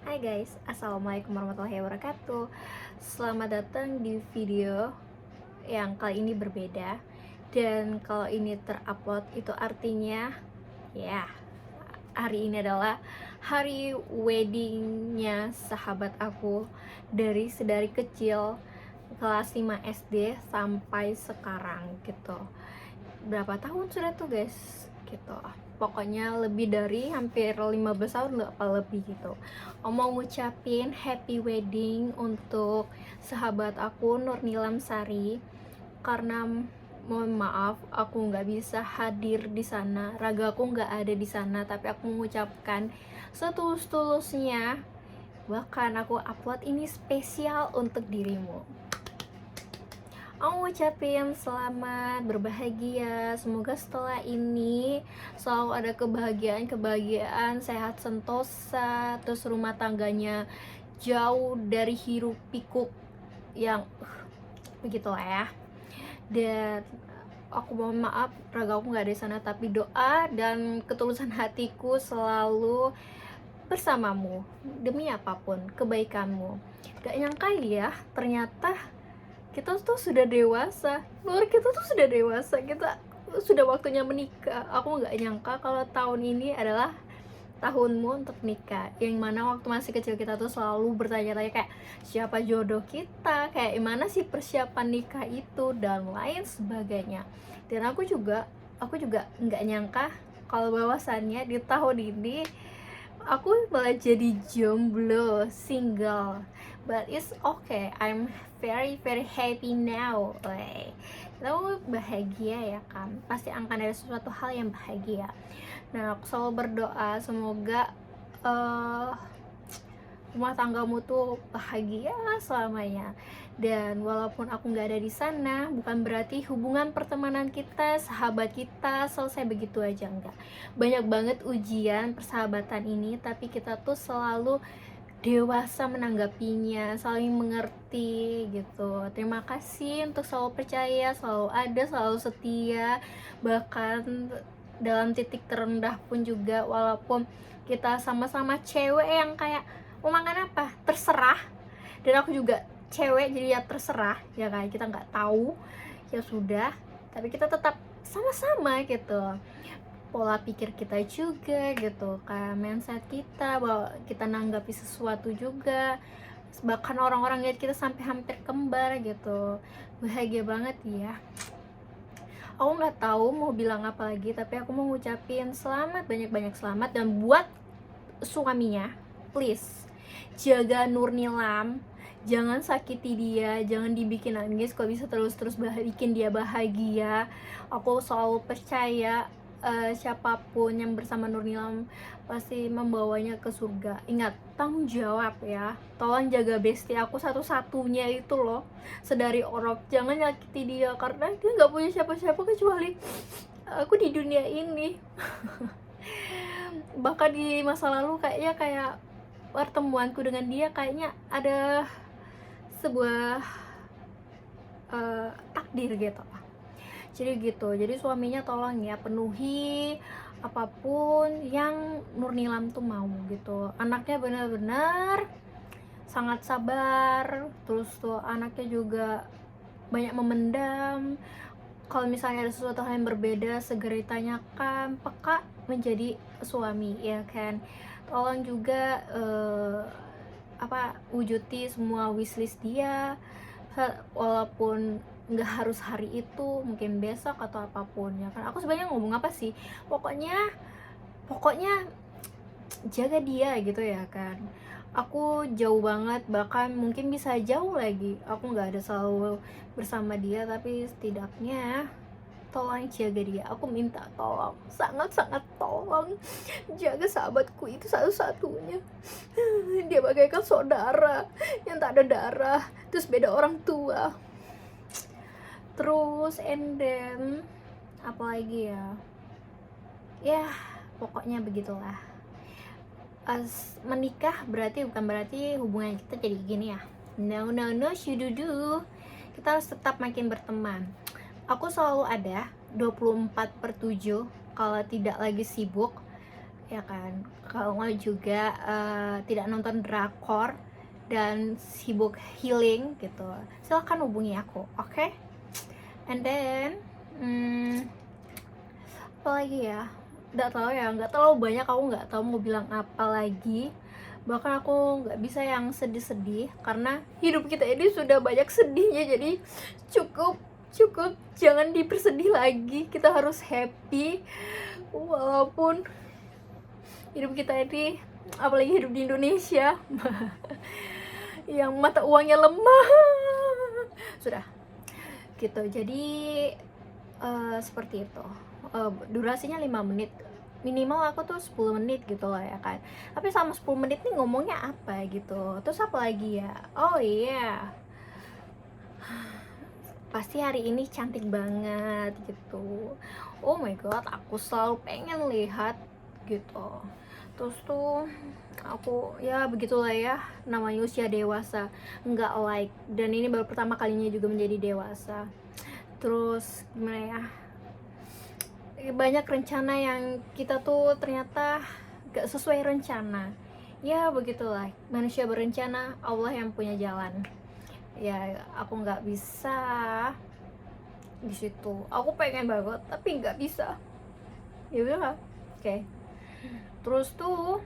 Hai guys, assalamualaikum warahmatullahi wabarakatuh. Selamat datang di video yang kali ini berbeda. Dan kalau ini terupload itu artinya ya, hari ini adalah hari weddingnya sahabat aku dari kecil kelas 5 SD sampai sekarang gitu. Berapa tahun sudah tuh guys gitu, pokoknya lebih dari hampir 15 tahun nggak apa lebih gitu. Mau ngucapin happy wedding untuk sahabat aku Nurnilam Sari, karena mohon maaf aku nggak bisa hadir di sana, raga aku nggak ada di sana, tapi aku mengucapkan setulus-tulusnya, bahkan aku upload ini spesial untuk dirimu. Aku ngucapin selamat berbahagia, semoga setelah ini selalu ada kebahagiaan, sehat sentosa, terus rumah tangganya jauh dari hiruk pikuk yang begitulah ya. Dan aku mohon maaf raga aku nggak ada di sana, tapi doa dan ketulusan hatiku selalu bersamamu demi apapun kebaikanmu. Gak nyangka ya, ternyata kita tuh sudah dewasa, kita tuh sudah dewasa, kita sudah waktunya menikah. Aku nggak nyangka kalau tahun ini adalah tahunmu untuk nikah, yang mana waktu masih kecil kita tuh selalu bertanya-tanya kayak siapa jodoh kita, kayak gimana sih persiapan nikah itu dan lain sebagainya. Dan aku juga nggak nyangka kalau bahwasannya di tahun ini aku malah jadi jomblo, single. But it's okay, I'm very very happy now. Kita bahagia ya kan, pasti akan ada sesuatu hal yang bahagia. Nah, aku selalu berdoa semoga rumah tanggamu tuh bahagia selamanya. Dan walaupun aku nggak ada di sana, bukan berarti hubungan pertemanan kita, sahabat kita selesai begitu aja, enggak. Banyak banget ujian persahabatan ini, tapi kita tuh selalu dewasa menanggapinya, saling mengerti gitu. Terima kasih untuk selalu percaya, selalu ada, selalu setia, bahkan dalam titik terendah pun juga, walaupun kita sama-sama cewek yang kayak mau makan apa terserah, dan aku juga cewek jadi ya terserah ya kan, kita nggak tahu ya sudah, tapi kita tetap sama-sama gitu. Pola pikir kita juga gitu kan, mindset kita bahwa kita nanggapi sesuatu juga, bahkan orang-orang lihat kita sampai hampir kembar gitu. Bahagia banget ya. Aku nggak tahu mau bilang apa lagi, tapi aku mau ngucapin selamat, banyak-banyak selamat. Dan buat suaminya, please jaga Nurnilam, jangan sakiti dia, jangan dibikin nangis. Kalau bisa terus-terus bikin dia bahagia. Aku selalu percaya siapapun yang bersama Nurnilam pasti membawanya ke surga. Ingat, tanggung jawab ya, tolong jaga bestie aku satu-satunya itu loh, sedari orok. Jangan nyakiti dia, karena dia nggak punya siapa-siapa kecuali aku di dunia ini. Bahkan di masa lalu kayaknya kayak pertemuanku dengan dia kayaknya ada sebuah takdir gitu. Jadi gitu, jadi suaminya tolong ya penuhi apapun yang Nurnilam tuh mau gitu. Anaknya benar-benar sangat sabar, terus tuh anaknya juga banyak memendam. Kalau misalnya ada sesuatu hal yang berbeda, segera ditanyakan, peka menjadi suami ya kan. Tolong juga wujudi semua wishlist dia, walaupun nggak harus hari itu, mungkin besok atau apapun ya kan. Aku sebenarnya ngomong apa sih, pokoknya jaga dia gitu ya kan. Aku jauh banget, bahkan mungkin bisa jauh lagi, aku nggak ada selalu bersama dia, tapi setidaknya tolong jaga dia. Aku minta tolong, sangat-sangat tolong jaga sahabatku itu satu-satunya. Dia bagaikan saudara yang tak ada darah, terus beda orang tua. Terus and then apalagi ya pokoknya begitulah. Menikah bukan berarti hubungan kita jadi gini ya. No, shududu. Kita harus tetap makin berteman. Aku selalu ada 24/7 kalau tidak lagi sibuk. ya kan. Kalau nggak juga tidak nonton drakor dan sibuk healing gitu, silahkan hubungi aku, oke? And then apa lagi ya, nggak tahu ya, nggak terlalu banyak, aku nggak tahu mau bilang apa lagi. Bahkan aku nggak bisa yang sedih-sedih karena hidup kita ini sudah banyak sedihnya, jadi cukup cukup jangan dipersedih lagi, kita harus happy. Walaupun hidup kita ini, apalagi hidup di Indonesia yang mata uangnya lemah, sudah gitu. Jadi seperti itu. Durasinya 5 menit, minimal aku tuh 10 menit gitu lah ya kan. Tapi selama 10 menit nih ngomongnya apa gitu, terus apa lagi ya, oh iya, pasti hari ini cantik banget gitu. Oh my god, aku selalu pengen lihat gitu. Terus tuh aku ya begitulah ya, namanya usia dewasa, nggak like, dan ini baru pertama kalinya juga menjadi dewasa. Terus gimana ya, banyak rencana yang kita tuh ternyata gak sesuai rencana. Ya begitulah, manusia berencana, Allah yang punya jalan. Ya aku nggak bisa di situ. Aku pengen banget tapi nggak bisa. Ya udah, oke. Terus tuh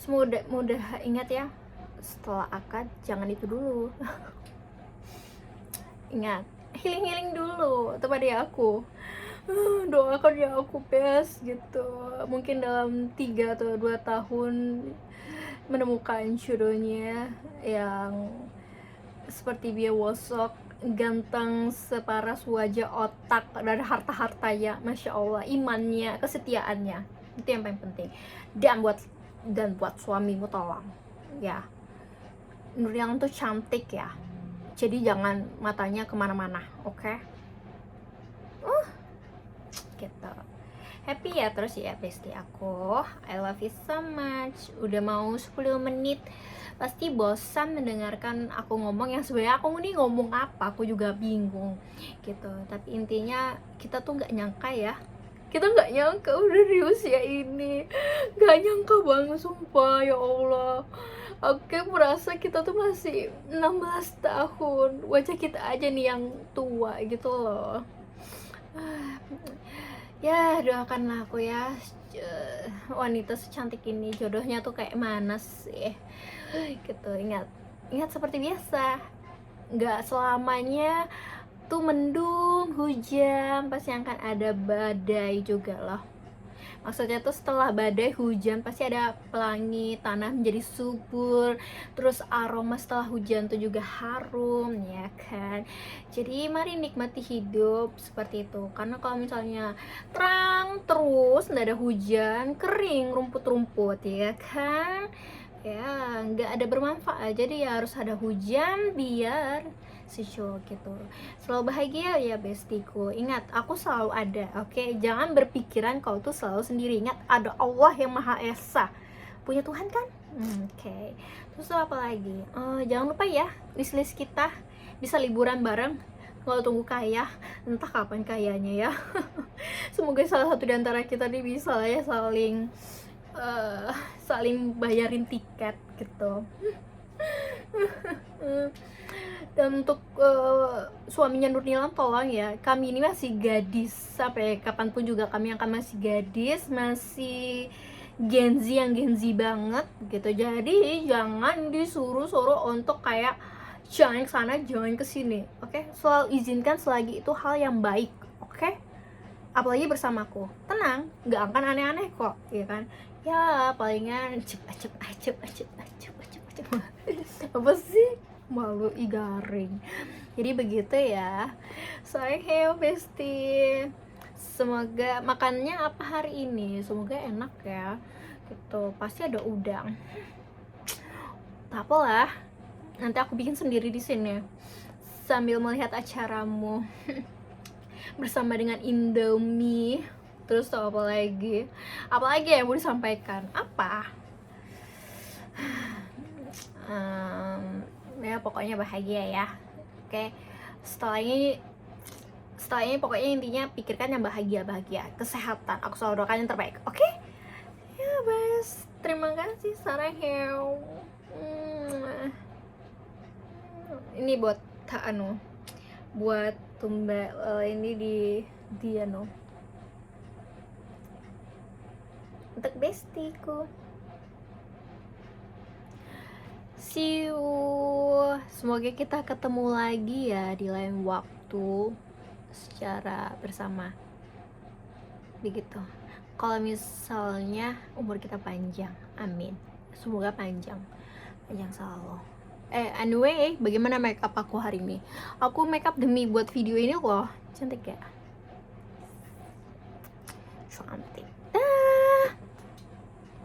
mudah ingat ya, setelah akad jangan itu dulu. Ingat, healing dulu teman aku. Doakan ya aku best gitu, mungkin dalam 3 atau 2 tahun menemukan jodohnya yang seperti Bia Wosok, ganteng, separas wajah, otak, dan harta-hartanya, masya Allah, imannya, kesetiaannya, itu yang paling penting. Dan buat suamimu tolong ya, Nuril tuh cantik ya, jadi jangan matanya kemana-mana, oke? Gitu. Happy ya terus ya bestie aku. I love you so much. Udah mau 10 menit. Pasti bosan mendengarkan aku ngomong yang sebenarnya aku ini ngomong apa, aku juga bingung gitu. Tapi intinya kita tuh nggak nyangka ya. Kita nggak nyangka udah di usia ini. Nggak nyangka banget sumpah, ya Allah. Aku merasa kita tuh masih 16 tahun. Wajah kita aja nih yang tua gitu loh. Ya doakanlah aku ya, wanita secantik ini jodohnya tuh kayak mana sih gitu. Ingat seperti biasa, nggak selamanya tuh mendung hujan, pasti akan ada badai juga loh. Maksudnya tuh setelah badai hujan pasti ada pelangi, tanah menjadi subur, terus aroma setelah hujan tuh juga harum, ya kan? Jadi mari nikmati hidup seperti itu. Karena kalau misalnya terang terus nggak ada hujan, kering rumput-rumput, ya kan? Ya nggak ada bermanfaat. Jadi ya harus ada hujan biar show gitu. Selalu bahagia ya bestiku. Ingat, aku selalu ada, oke? Jangan berpikiran kau tuh selalu sendiri. Ingat, ada Allah yang Maha Esa. Punya Tuhan kan? Oke. Terus apa lagi? Jangan lupa ya, wishlist kita bisa liburan bareng. Kalau tunggu kaya, entah kapan kayanya ya. Semoga salah satu di antara kita nih bisa lah ya saling bayarin tiket gitu. Dan untuk suaminya Nurnilam tolong ya, kami ini masih gadis, sampai kapanpun juga kami akan masih gadis, masih Gen Z yang Gen Z banget gitu. Jadi jangan disuruh-suruh untuk kayak jangan kesana, jangan kesini, oke? Selalu izinkan selagi itu hal yang baik, oke? Apalagi bersamaku, tenang, nggak akan aneh-aneh kok, ya kan? Ya palingan acep apa sih, malu garing. Jadi begitu ya. Saya Heo Besti, semoga makannya apa hari ini, semoga enak ya gitu. Pasti ada udang, tak apalah, nanti aku bikin sendiri di sini sambil melihat acaramu bersama dengan Indomie. Terus tau apa lagi yang mau disampaikan, apa ya pokoknya bahagia ya, oke? Setelah ini pokoknya intinya pikirkan yang bahagia, kesehatan, aku selalu doakan yang terbaik, oke? terima kasih Sarahel. Ini buat buat tumbal ini di untuk bestiku. See you. Semoga kita ketemu lagi ya di lain waktu secara bersama. Begitu. Kalau misalnya umur kita panjang, amin. Semoga panjang selalu. Anyway, bagaimana makeup aku hari ini? Aku makeup demi buat video ini loh. Cantik ya? Cantik.